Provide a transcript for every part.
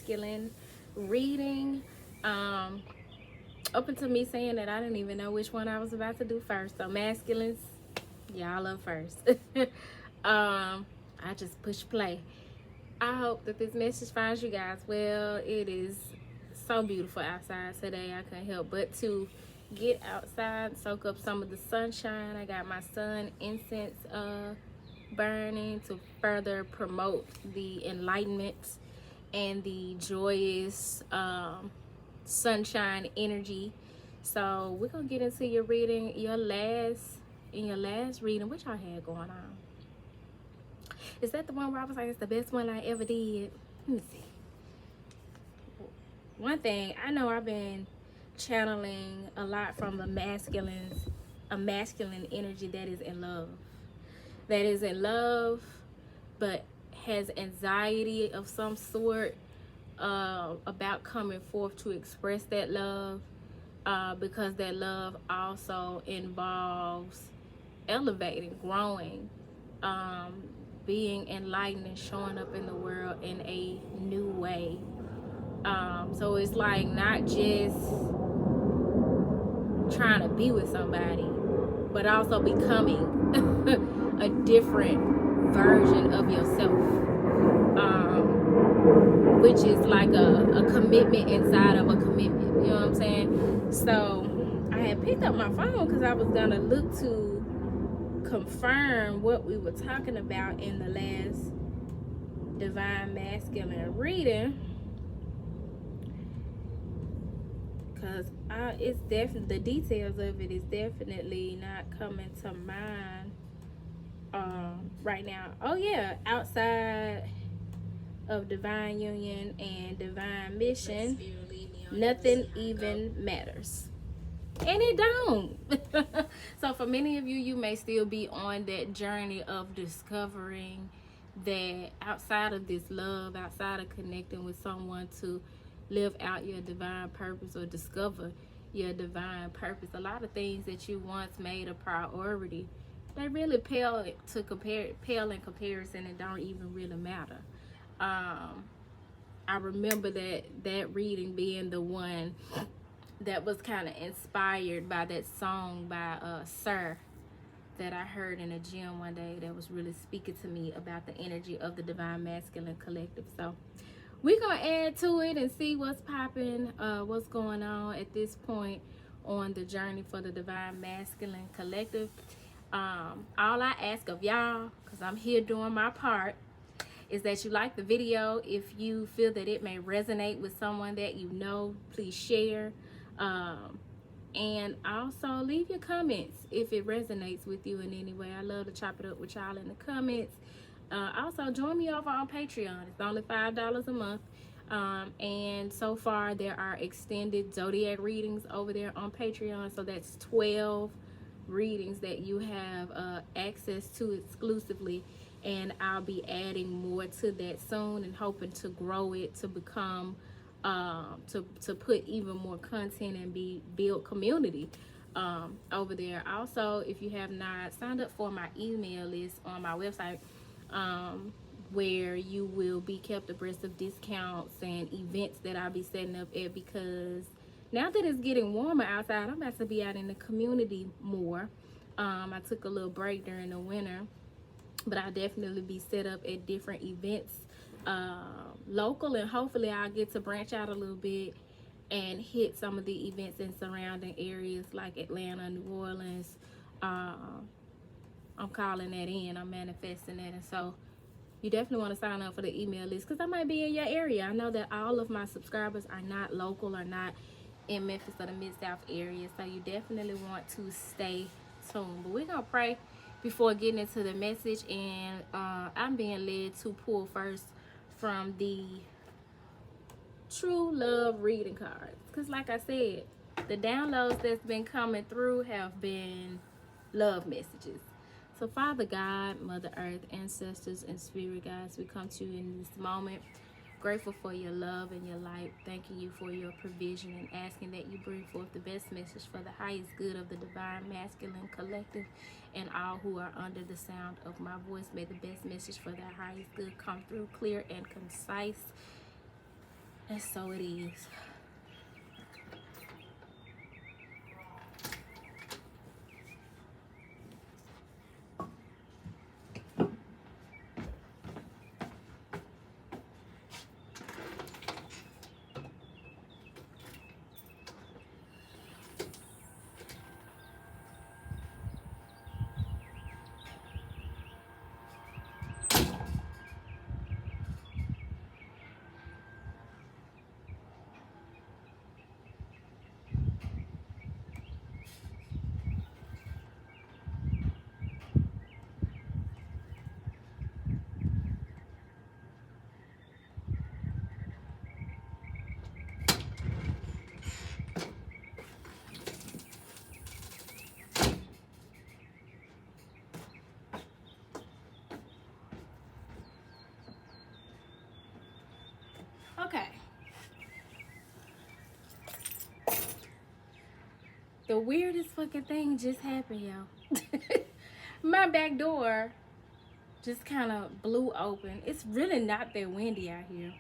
masculine reading. Up until me saying that, I didn't even know which one I was about to do first. So masculines, y'all up first. I just push play. I hope that this message finds you guys well. It is so beautiful outside today. I couldn't help but to get outside, soak up some of the sunshine. I got my sun incense burning to further promote the enlightenment and the joyous sunshine energy. So we're gonna get into your reading. Your last reading, what y'all had going on? Is that the one where I was like, it's the best one I ever did? Let me see. One thing I know, I've been channeling a lot from a masculine energy that is in love. That is in love, but has anxiety of some sort about coming forth to express that love, because that love also involves elevating, growing, being enlightened and showing up in the world in a new way. So it's like not just trying to be with somebody, but also becoming a different version of yourself, which is like a commitment inside of a commitment. You know what I'm saying? So I had picked up my phone because I was gonna look to confirm what we were talking about in the last divine masculine reading, because it's definitely, the details of it is definitely not coming to mind right now. Oh yeah, outside of divine union and divine mission, nothing even matters. And it don't. So for many of you, you may still be on that journey of discovering that outside of this love, outside of connecting with someone to live out your divine purpose or discover your divine purpose, a lot of things that you once made a priority, they really pale in comparison and don't even really matter. I remember that reading being the one that was kind of inspired by that song by Sir that I heard in a gym one day, that was really speaking to me about the energy of the divine masculine collective. So we're gonna add to it and see what's popping, what's going on at this point on the journey for the divine masculine collective. All I ask of y'all, because I'm here doing my part, is that you like the video. If you feel that it may resonate with someone that you know, please share. And also leave your comments if it resonates with you in any way. I love to chop it up with y'all in the comments. Also join me over on Patreon. It's only $5 a month. And so far there are extended zodiac readings over there on Patreon. So that's 12 readings that you have access to exclusively. And I'll be adding more to that soon and hoping to grow it to become to put even more content and build community over there. Also, if you have not signed up for my email list on my website, where you will be kept abreast of discounts and events that I'll be setting up at, because now that it's getting warmer outside, I'm about to be out in the community more. I took a little break during the winter, but I'll definitely be set up at different events local, and hopefully I'll get to branch out a little bit and hit some of the events in surrounding areas like Atlanta, New Orleans. I'm calling that in, I'm manifesting that. And so you definitely want to sign up for the email list, because I might be in your area. I know that all of my subscribers are not local or not in Memphis or the Mid-South area, so you definitely want to stay tuned. But we're gonna pray before getting into the message, and I'm being led to pull first from the True Love reading cards, because like I said, the downloads that's been coming through have been love messages. So Father God, Mother Earth, ancestors, and spirit guides, we come to you in this moment, grateful for your love and your light, thanking you for your provision and asking that you bring forth the best message for the highest good of the divine masculine collective and all who are under the sound of my voice. May the best message for the highest good come through clear and concise, And so it is. Okay. The weirdest fucking thing just happened, y'all. My back door just kind of blew open. It's really not that windy out here.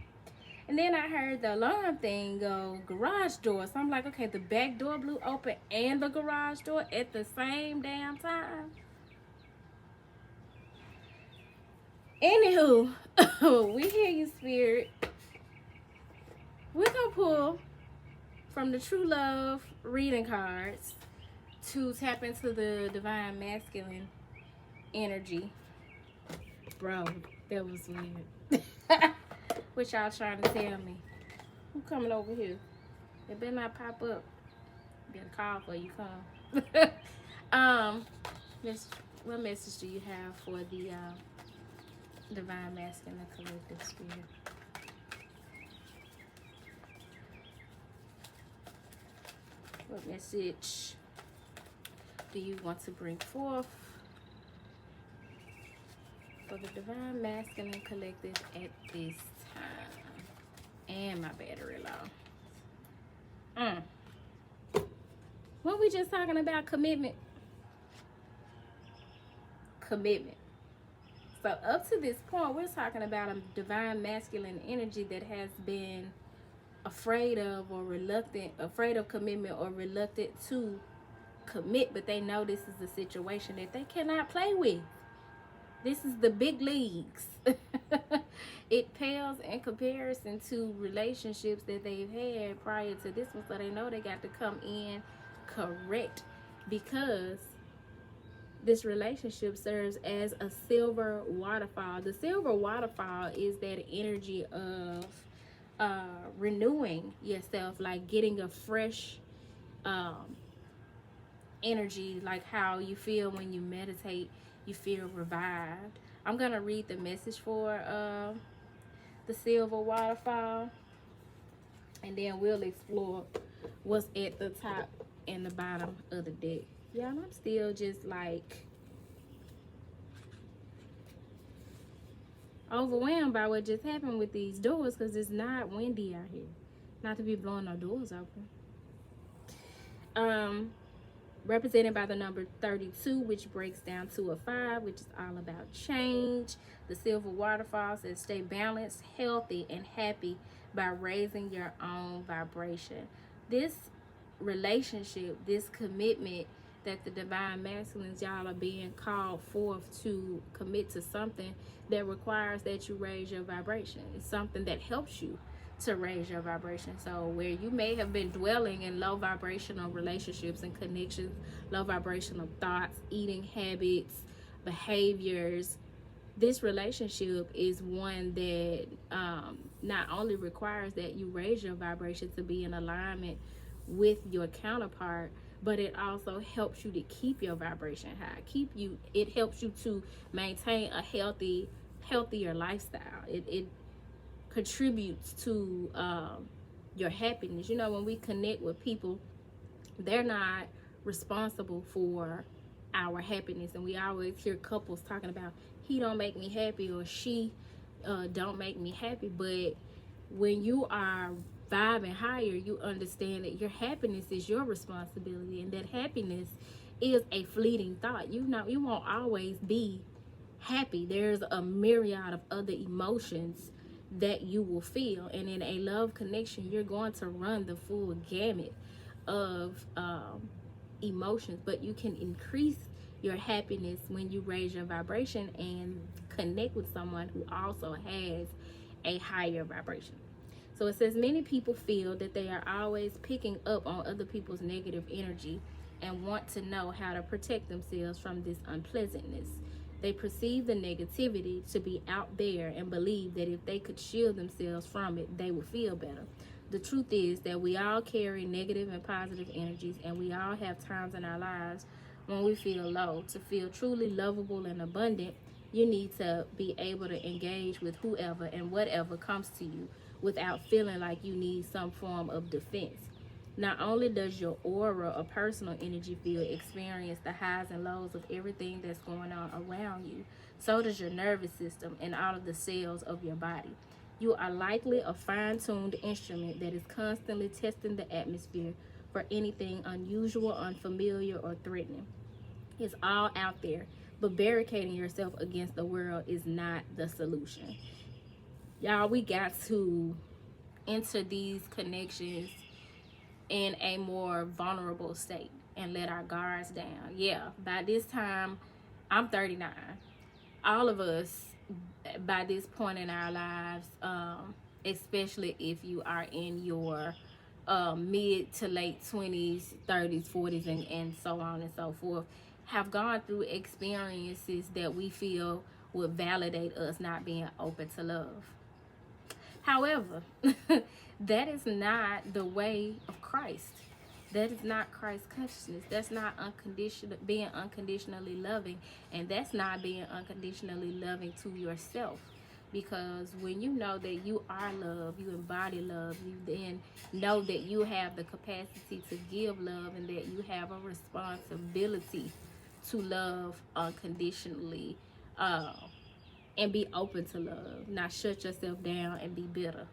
And then I heard the alarm thing go garage door. So I'm like, okay, the back door blew open and the garage door at the same damn time. Anywho, we hear you, Spirit. We're going to pull from the True Love reading cards to tap into the Divine Masculine energy. Bro, that was weird. What y'all trying to tell me? Who coming over here? It better not pop up. Better call for you come. What message do you have for the Divine Masculine Collective Spirit? What message do you want to bring forth for the Divine Masculine Collective at this time? And my battery low. What we just talking about? Commitment. Commitment. So up to this point, we're talking about a Divine Masculine energy that has been afraid of commitment or reluctant to commit, but they know this is a situation that they cannot play with. This is the big leagues. It pales in comparison to relationships that they've had prior to this one, so they know they got to come in correct, because this relationship serves as a silver waterfall. The silver waterfall is that energy of renewing yourself, like getting a fresh energy, like how you feel when you meditate, you feel revived. I'm gonna read the message for the silver waterfall, and then we'll explore what's at the top and the bottom of the deck. Y'all, I'm still just like overwhelmed by what just happened with these doors, because it's not windy out here. Not to be blowing our doors open. Represented by the number 32, which breaks down to a 5, which is all about change. The silver waterfall says stay balanced, healthy, and happy by raising your own vibration. This relationship, this commitment that the Divine Masculines, y'all are being called forth to commit to something that requires that you raise your vibration. It's something that helps you to raise your vibration. So where you may have been dwelling in low vibrational relationships and connections, low vibrational thoughts, eating habits, behaviors, this relationship is one that not only requires that you raise your vibration to be in alignment with your counterpart, but it also helps you to keep your vibration high. It helps you to maintain a healthier lifestyle. It contributes to your happiness. You know, when we connect with people, they're not responsible for our happiness, and we always hear couples talking about, he don't make me happy, or she don't make me happy. But when you are vibing higher, you understand that your happiness is your responsibility, and that happiness is a fleeting thought. You know, you won't always be happy. There's a myriad of other emotions that you will feel. And in a love connection, you're going to run the full gamut of emotions, but you can increase your happiness when you raise your vibration and connect with someone who also has a higher vibration. So it says many people feel that they are always picking up on other people's negative energy and want to know how to protect themselves from this unpleasantness. They perceive the negativity to be out there and believe that if they could shield themselves from it, they would feel better. The truth is that we all carry negative and positive energies, and we all have times in our lives when we feel low. To feel truly lovable and abundant, you need to be able to engage with whoever and whatever comes to you without feeling like you need some form of defense. Not only does your aura or personal energy field experience the highs and lows of everything that's going on around you, so does your nervous system and all of the cells of your body. You are likely a fine-tuned instrument that is constantly testing the atmosphere for anything unusual, unfamiliar, or threatening. It's all out there, but barricading yourself against the world is not the solution. Y'all, we got to enter these connections in a more vulnerable state and let our guards down. Yeah, by this time, I'm 39. All of us, by this point in our lives, especially if you are in your mid to late 20s, 30s, 40s, and so on and so forth, have gone through experiences that we feel would validate us not being open to love. However, that is not the way of Christ. That is not Christ's consciousness. That's not being unconditionally loving, and that's not being unconditionally loving to yourself. Because when you know that you are love, you embody love, you then know that you have the capacity to give love and that you have a responsibility to love unconditionally, and be open to love, not shut yourself down and be bitter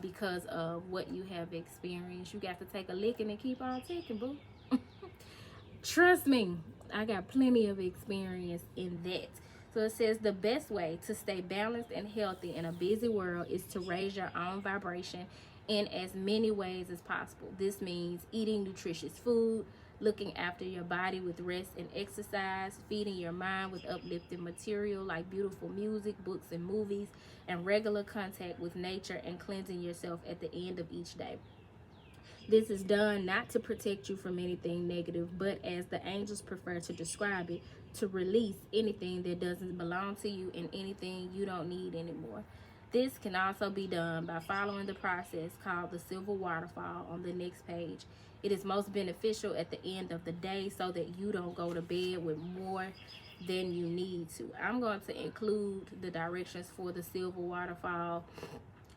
because of what you have experienced. You got to take a licking and keep on ticking, boo. Trust me, I got plenty of experience in that. So it says the best way to stay balanced and healthy in a busy world is to raise your own vibration in as many ways as possible. This means eating nutritious food, looking after your body with rest and exercise, feeding your mind with uplifting material like beautiful music, books, and movies, and regular contact with nature, and cleansing yourself at the end of each day. This is done not to protect you from anything negative, but as the angels prefer to describe it, to release anything that doesn't belong to you and anything you don't need anymore. This can also be done by following the process called the silver waterfall on the next page. It is most beneficial at the end of the day so that you don't go to bed with more than you need to. I'm going to include the directions for the silver waterfall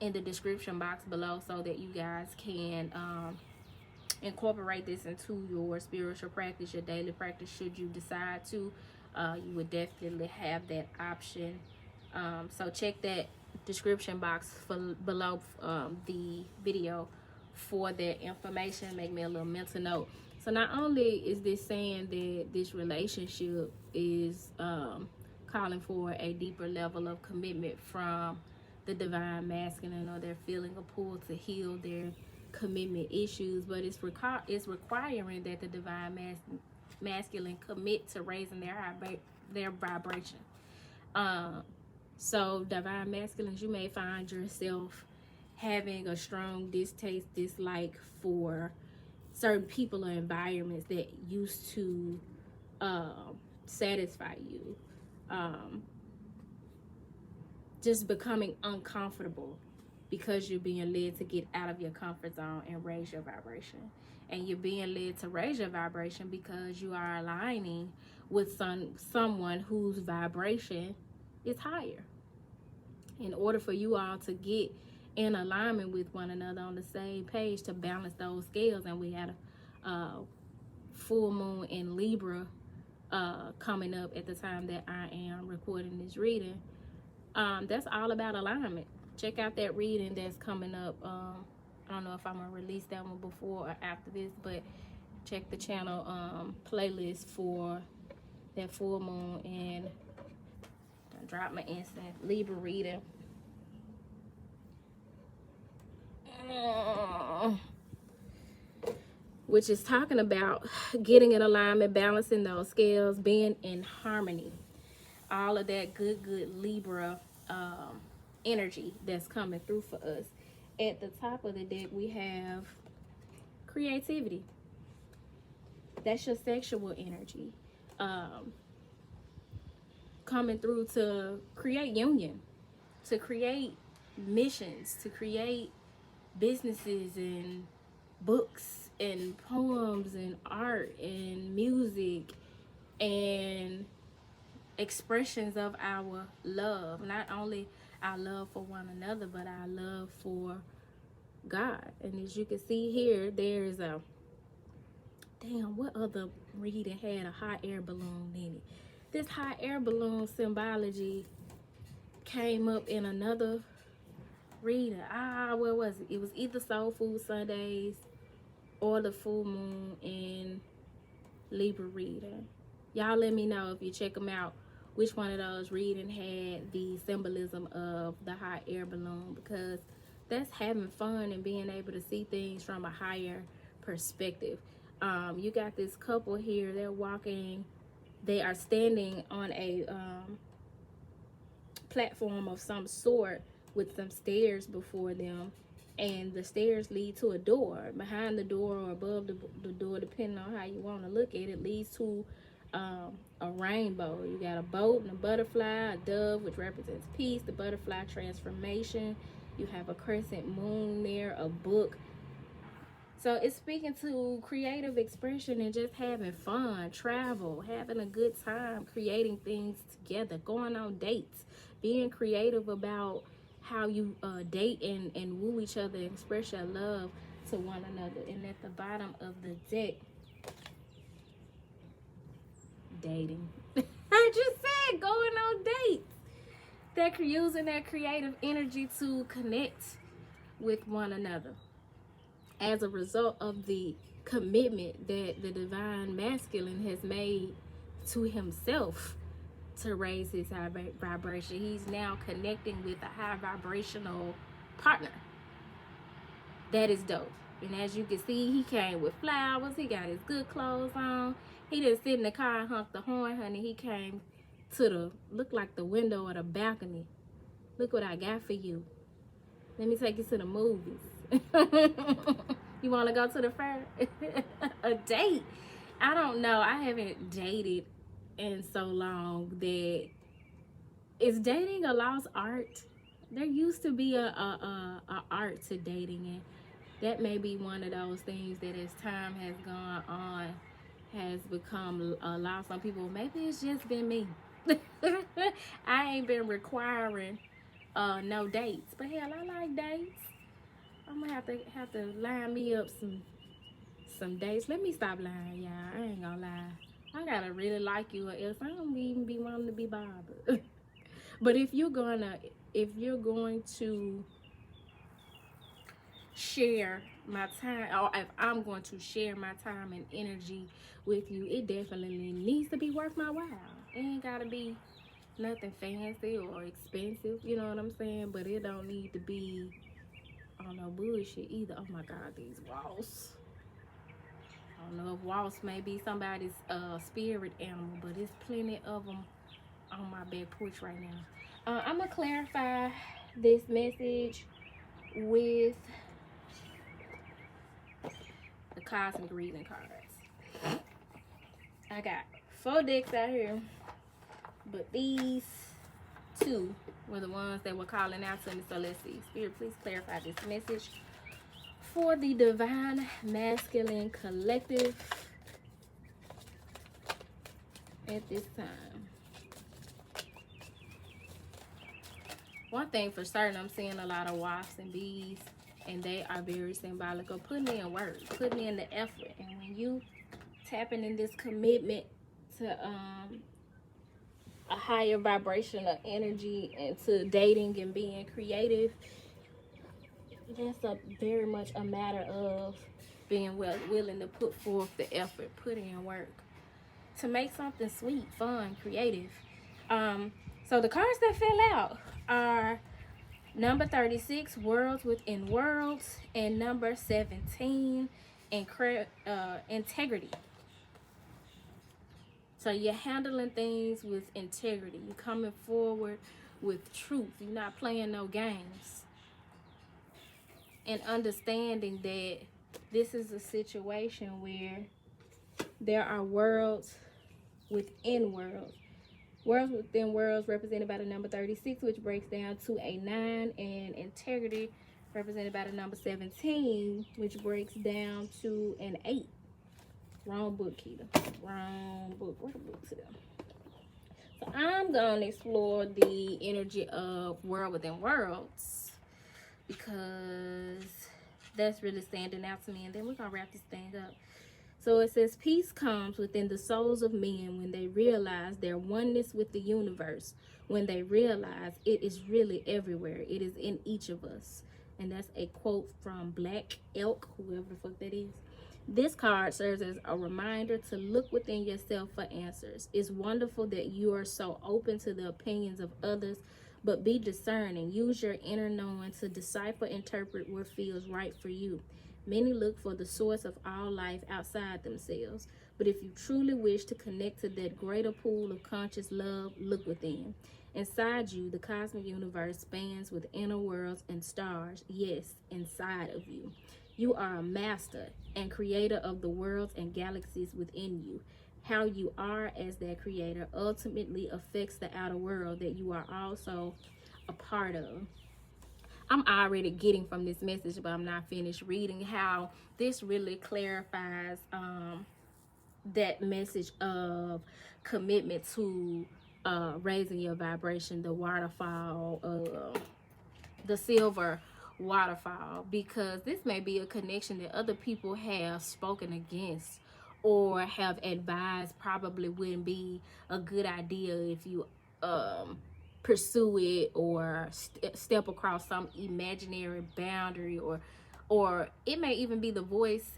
in the description box below so that you guys can incorporate this into your spiritual practice, your daily practice, should you decide to. You would definitely have that option. So check that description box below the video for that information. Make me a little mental note. So not only is this saying that this relationship is calling for a deeper level of commitment from the divine masculine, or they're feeling a pull to heal their commitment issues, but it's requiring that the divine masculine commit to raising their vibration. So divine masculines, you may find yourself having a strong dislike for certain people or environments that used to satisfy you. Just becoming uncomfortable because you're being led to get out of your comfort zone and raise your vibration. And you're being led to raise your vibration because you are aligning with someone whose vibration is higher. In order for you all to get in alignment with one another on the same page to balance those scales, and we had a full moon in Libra coming up at the time that I am recording this reading. That's all about alignment. Check out that reading that's coming up. I don't know if I'm gonna release that one before or after this, but check the channel playlist for that full moon, and I dropped my instant Libra reading. which is talking about getting in alignment, balancing those scales, being in harmony. All of that good Libra energy that's coming through for us. At the top of the deck, we have creativity. That's your sexual energy. Coming through to create union, to create missions, to create businesses and books and poems and art and music and expressions of our love. Not only our love for one another, but our love for God. And as you can see here, there's a what other reading had a hot air balloon in it? This hot air balloon symbology came up in another reading. What was it? It was either Soul Food Sundays or the full moon in Libra reading. Y'all let me know if you check them out, which one of those reading had the symbolism of the hot air balloon, because that's having fun and being able to see things from a higher perspective. You got this couple here, they're walking, they are standing on a platform of some sort with some stairs before them, and the stairs lead to a door. Behind the door or above the door, depending on how you want to look at it, leads to a rainbow. You got a boat and a butterfly, a dove, which represents peace, the butterfly transformation. You have a crescent moon there, a book. So it's speaking to creative expression and just having fun, travel, having a good time, creating things together, going on dates, being creative about how you date and woo each other, express your love to one another. And at the bottom of the deck, dating. I just said going on dates. They're using their creative energy to connect with one another as a result of the commitment that the divine masculine has made to himself to raise his high vibration. He's now connecting with a high vibrational partner. That is dope. And as you can see, he came with flowers. He got his good clothes on. He didn't sit in the car and honk the horn, honey. He came to the, look like the window or the balcony. Look what I got for you. Let me take you to the movies. You want to go to the fair? A date? I don't know. I haven't dated in so long that, is dating a lost art? There used to be a art to dating, and that may be one of those things that as time has gone on has become lost on people. Maybe it's just been me. I ain't been requiring no dates, but hell, I like dates. I'm gonna have to line me up some dates. Let me stop lying, y'all. I ain't gonna lie. I gotta really like you, or else I don't even be wanting to be bothered. But if you're going to share my time, or if I'm going to share my time and energy with you, it definitely needs to be worth my while. It ain't gotta be nothing fancy or expensive, you know what I'm saying? But it don't need to be on no bullshit either. Oh my God, these walls. I don't know if walls may be somebody's spirit animal, but there's plenty of them on my back porch right now. I'm gonna clarify this message with the cosmic reading cards. I got 4 decks out here, but these 2 were the ones that were calling out to me. So let's see. Spirit, please clarify this message for the divine masculine collective at this time. One thing for certain, I'm seeing a lot of wasps and bees, and they are very symbolic of putting in work, putting in the effort. And when you tapping in this commitment to a higher vibration of energy and to dating and being creative, that's very much a matter of being willing to put forth the effort, put in work to make something sweet, fun, creative. So the cards that fell out are number 36, Worlds Within Worlds, and number 17, integrity. So you're handling things with integrity. You're coming forward with truth. You're not playing no games. And understanding that this is a situation where there are worlds within worlds. Worlds within worlds represented by the number 36, which breaks down to a 9, and integrity represented by the number 17, which breaks down to an 8. Wrong book, Keita. Wrong book. Where the books at? So I'm going to explore the energy of world within worlds because that's really standing out to me. And then we're going to wrap this thing up. So it says, peace comes within the souls of men when they realize their oneness with the universe, when they realize it is really everywhere. It is in each of us. And that's a quote from Black Elk, whoever the fuck that is. This card serves as a reminder to look within yourself for answers. It's wonderful that you are so open to the opinions of others, but be discerning. Use your inner knowing to decipher, interpret what feels right for you. Many look for the source of all life outside themselves, but if you truly wish to connect to that greater pool of conscious love, look within. Inside you, the cosmic universe spans with inner worlds and stars, yes, inside of you. You are a master and creator of the worlds and galaxies within you. How you are as that creator ultimately affects the outer world that you are also a part of. I'm already getting from this message, but I'm not finished reading, how this really clarifies that message of commitment to raising your vibration, the waterfall, the silver waterfall, because this may be a connection that other people have spoken against or have advised probably wouldn't be a good idea if you pursue it or step across some imaginary boundary, or it may even be the voice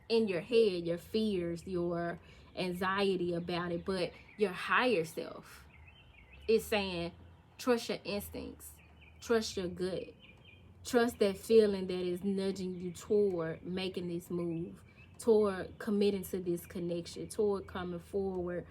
in your head, your fears, your anxiety about it, but your higher self is saying trust your instincts, trust your gut, trust that feeling that is nudging you toward making this move, toward committing to this connection, toward coming forward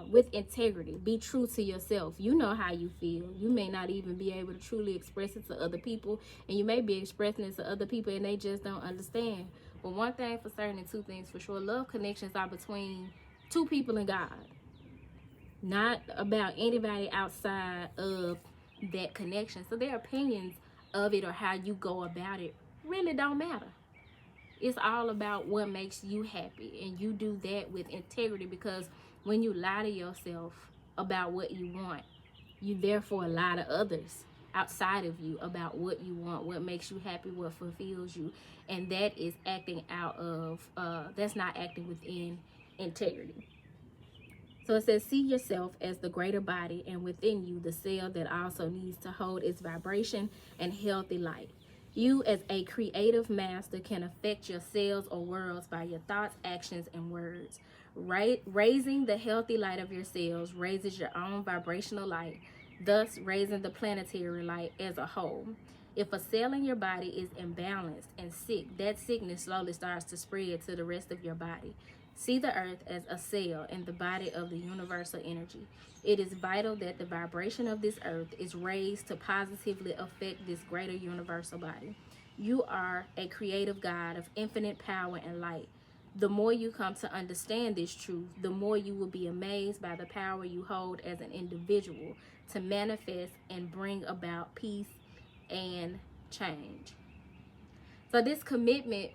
with integrity. Be true to yourself. You know how you feel. You may not even be able to truly express it to other people, and you may be expressing it to other people and they just don't understand. But one thing for certain and two things for sure, love connections are between two people and God, not about anybody outside of that connection. So their opinions of it or how you go about it really don't matter. It's all about what makes you happy, and you do that with integrity, because when you lie to yourself about what you want, you therefore lie to others outside of you about what you want, what makes you happy, what fulfills you, and that is acting out of that's not acting within integrity. So it says, see yourself as the greater body, and within you the cell that also needs to hold its vibration and healthy light. You as a creative master can affect your cells or worlds by your thoughts, actions, and words. Raising the healthy light of your cells raises your own vibrational light, thus raising the planetary light as a whole. If a cell in your body is imbalanced and sick, that sickness slowly starts to spread to the rest of your body. See the earth as a cell in the body of the universal energy. It is vital that the vibration of this earth is raised to positively affect this greater universal body. You are a creative God of infinite power and light. The more you come to understand this truth, the more you will be amazed by the power you hold as an individual to manifest and bring about peace and change. So this commitment,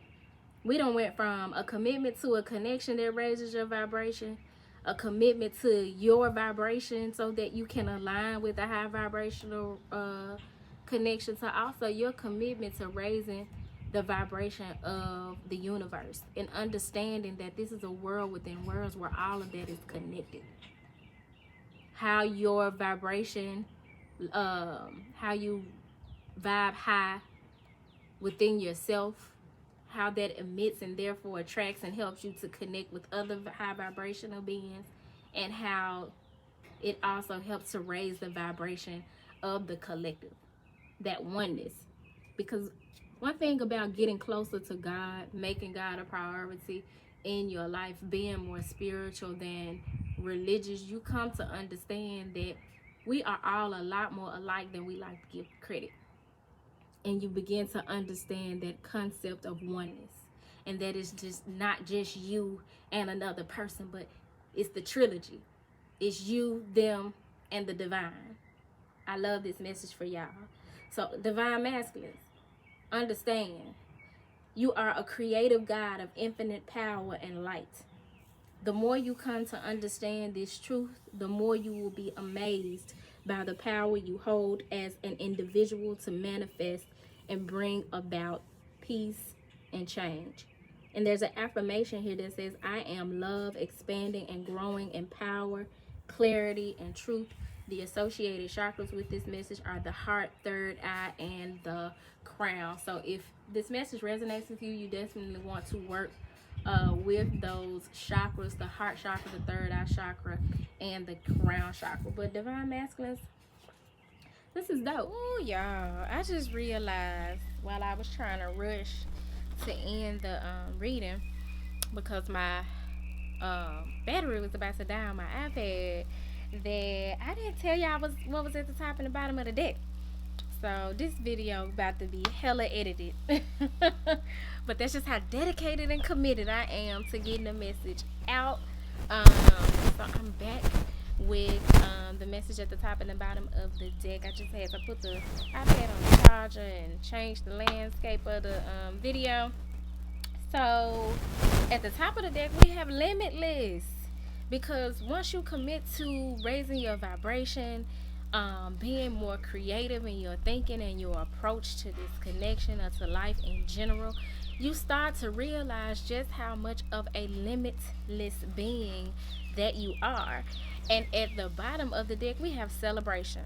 we done went from a commitment to a connection that raises your vibration, a commitment to your vibration so that you can align with a high vibrational connection, to also your commitment to raising the vibration of the universe, and understanding that this is a world within worlds where all of that is connected. How your vibration, how you vibe high within yourself, how that emits and therefore attracts and helps you to connect with other high vibrational beings, and how it also helps to raise the vibration of the collective, that oneness. Because One thing about getting closer to God, making God a priority in your life, being more spiritual than religious, you come to understand that we are all a lot more alike than we like to give credit. And you begin to understand that concept of oneness. And that is just not just you and another person, but it's the trilogy. It's you, them, and the divine. I love this message for y'all. So, divine masculines, understand you are a creative God of infinite power and light. The more you come to understand this truth, the more you will be amazed by the power you hold as an individual to manifest and bring about peace and change. And there's an affirmation here that says, I am love, expanding and growing in power, clarity, and truth. The associated chakras with this message are the heart, third eye, and the crown. So if this message resonates with you, you definitely want to work with those chakras, the heart chakra, the third eye chakra, and the crown chakra. But divine masculines, this is dope. Ooh, y'all, I just realized while I was trying to rush to end the reading, because my battery was about to die on my iPad, that I didn't tell y'all what was at the top and the bottom of the deck. So this video about to be hella edited. But that's just how dedicated and committed I am to getting the message out. So I'm back with the message at the top and the bottom of the deck. I just had to put the iPad on the charger and change the landscape of the video. So at the top of the deck we have limitless. Because once you commit to raising your vibration, being more creative in your thinking and your approach to this connection or to life in general, you start to realize just how much of a limitless being that you are. And at the bottom of the deck we have celebration,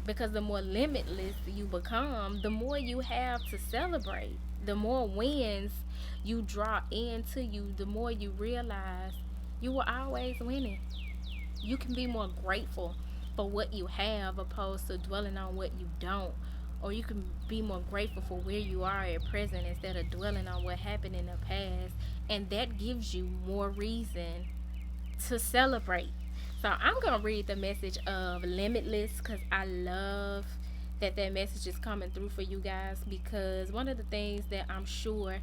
because the more limitless you become, the more you have to celebrate. The more wins you draw into you, the more you realize you were always winning. You can be more grateful for what you have opposed to dwelling on what you don't. Or you can be more grateful for where you are at present instead of dwelling on what happened in the past. And that gives you more reason to celebrate. So I'm going to read the message of limitless, because I love that message is coming through for you guys, because one of the things that I'm sure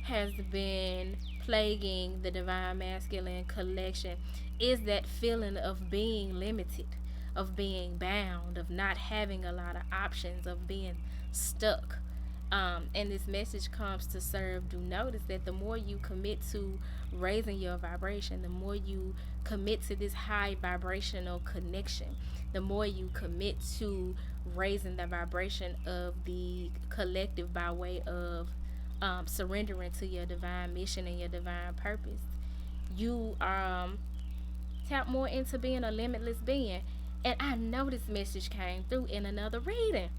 has been plaguing the Divine Masculine collection is that feeling of being limited, of being bound, of not having a lot of options, of being stuck. And this message comes to serve. Do notice that the more you commit to raising your vibration, the more you commit to this high vibrational connection, the more you commit to raising the vibration of the collective by way of surrendering to your divine mission and your divine purpose, you tap more into being a limitless being. And I know this message came through in another reading.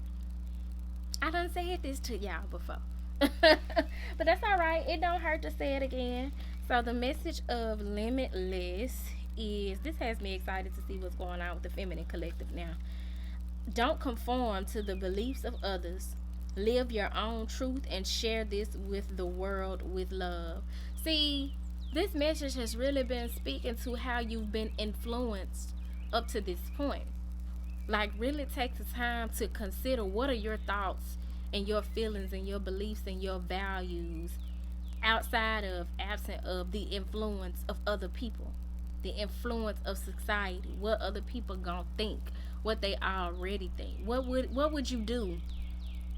I done said this to y'all before. But that's alright. It don't hurt to say it again. So the message of limitless is, this has me excited to see what's going on with the feminine collective now. Don't conform to the beliefs of others. Live your own truth and share this with the world with love. See, this message has really been speaking to how you've been influenced up to this point. Like, really take the time to consider what are your thoughts and your feelings and your beliefs and your values absent of the influence of other people, the influence of society, what other people gonna think, what they already think. What would you do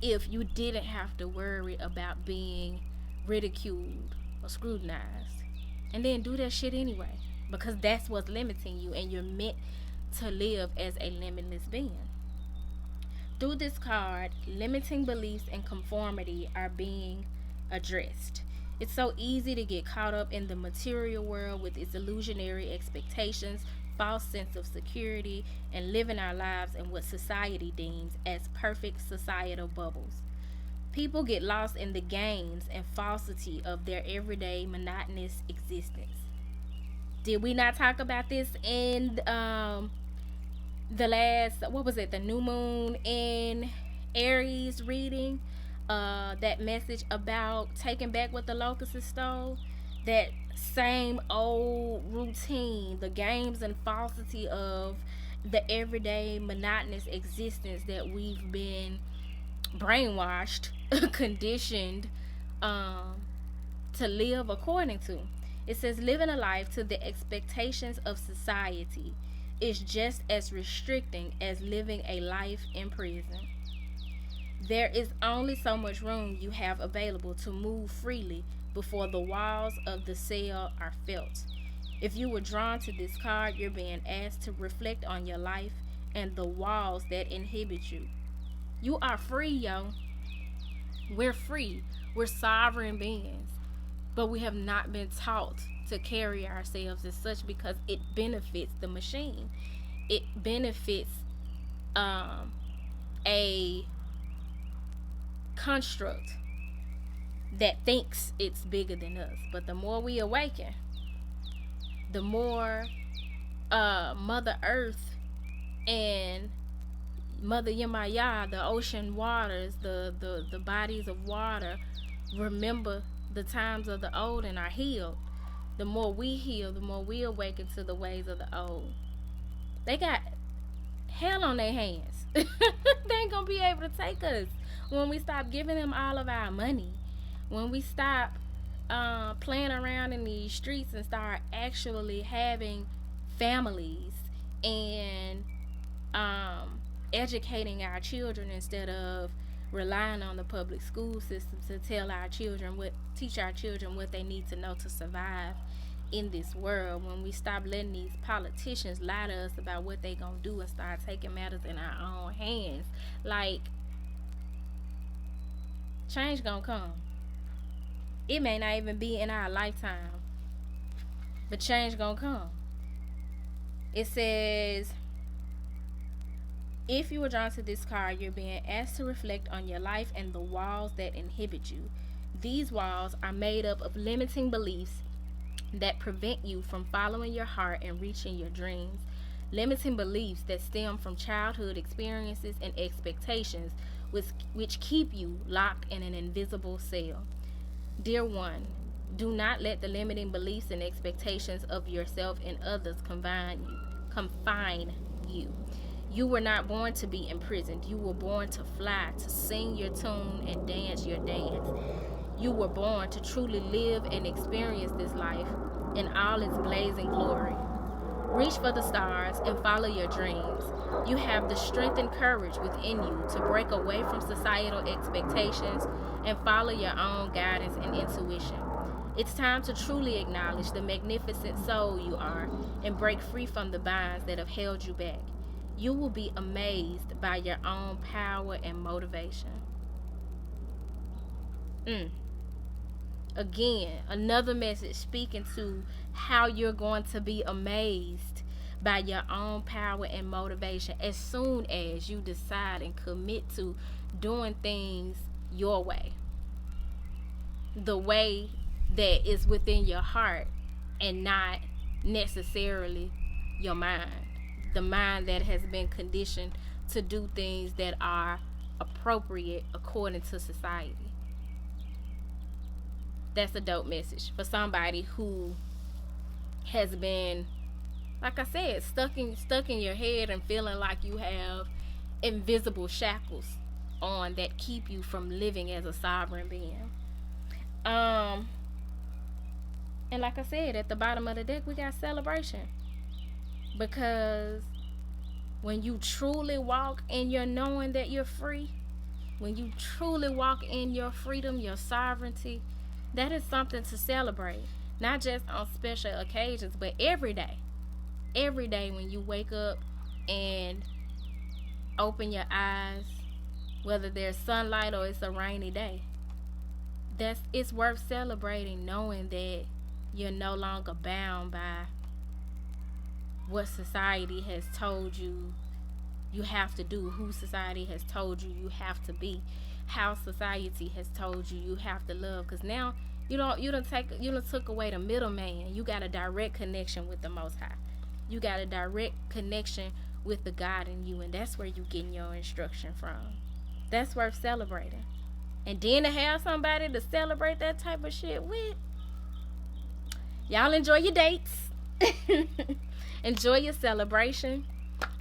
if you didn't have to worry about being ridiculed or scrutinized? And then do that shit anyway, because that's what's limiting you, and you're meant to live as a limitless being. Through this card, limiting beliefs and conformity are being addressed. It's so easy to get caught up in the material world with its illusionary expectations, false sense of security, and living our lives in what society deems as perfect societal bubbles. People get lost in the games and falsity of their everyday monotonous existence. Did we not talk about this in the last, what was it, the new moon in Aries reading? that message about taking back what the locusts stole, that same old routine, the games and falsity of the everyday monotonous existence that we've been brainwashed, conditioned, um, to live according to. It says living a life to the expectations of society is just as restricting as living a life in prison. There is only so much room you have available to move freely before the walls of the cell are felt. If you were drawn to this card, you're being asked to reflect on your life and the walls that inhibit you. You are free, yo. We're free. We're sovereign beings. But we have not been taught to carry ourselves as such because it benefits the machine. It benefits a construct that thinks it's bigger than us. But the more we awaken, the more Mother Earth and Mother Yemaya, the ocean waters, the bodies of water, remember the times of the old and are healed. The more we heal, the more we awaken to the ways of the old. They got hell on their hands. They ain't gonna be able to take us when we stop giving them all of our money. When we stop playing around in these streets and start actually having families and educating our children instead of relying on the public school system to teach our children what they need to know to survive in this world. When we stop letting these politicians lie to us about what they gonna do and start taking matters in our own hands, like, change gonna come. It may not even be in our lifetime, but change gonna come. It says, if you were drawn to this card, you're being asked to reflect on your life and the walls that inhibit you. These walls are made up of limiting beliefs that prevent you from following your heart and reaching your dreams. Limiting beliefs that stem from childhood experiences and expectations, which keep you locked in an invisible cell. Dear one, do not let the limiting beliefs and expectations of yourself and others confine you. You were not born to be imprisoned. You were born to fly, to sing your tune and dance your dance. You were born to truly live and experience this life in all its blazing glory. Reach for the stars and follow your dreams. You have the strength and courage within you to break away from societal expectations and follow your own guidance and intuition. It's time to truly acknowledge the magnificent soul you are and break free from the binds that have held you back. You will be amazed by your own power and motivation. Again, another message speaking to how you're going to be amazed by your own power and motivation as soon as you decide and commit to doing things your way. The way that is within your heart and not necessarily your mind. The mind that has been conditioned to do things that are appropriate according to society. That's a dope message for somebody who has been, like I said, stuck in your head and feeling like you have invisible shackles on that keep you from living as a sovereign being. And like I said, at the bottom of the deck we got celebration. Because when you truly walk in your knowing that you're free, when you truly walk in your freedom, your sovereignty, that is something to celebrate. Not just on special occasions, but every day. Every day when you wake up and open your eyes, whether there's sunlight or it's a rainy day, it's worth celebrating, knowing that you're no longer bound by what society has told you you have to do, who society has told you you have to be, how society has told you you have to love. Because now you don't took away the middleman. You got a direct connection with the Most High. You got a direct connection with the God in you, and that's where you getting your instruction from. That's worth celebrating. And then to have somebody to celebrate that type of shit with. Y'all enjoy your dates. Enjoy your celebration.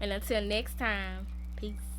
And until next time, peace.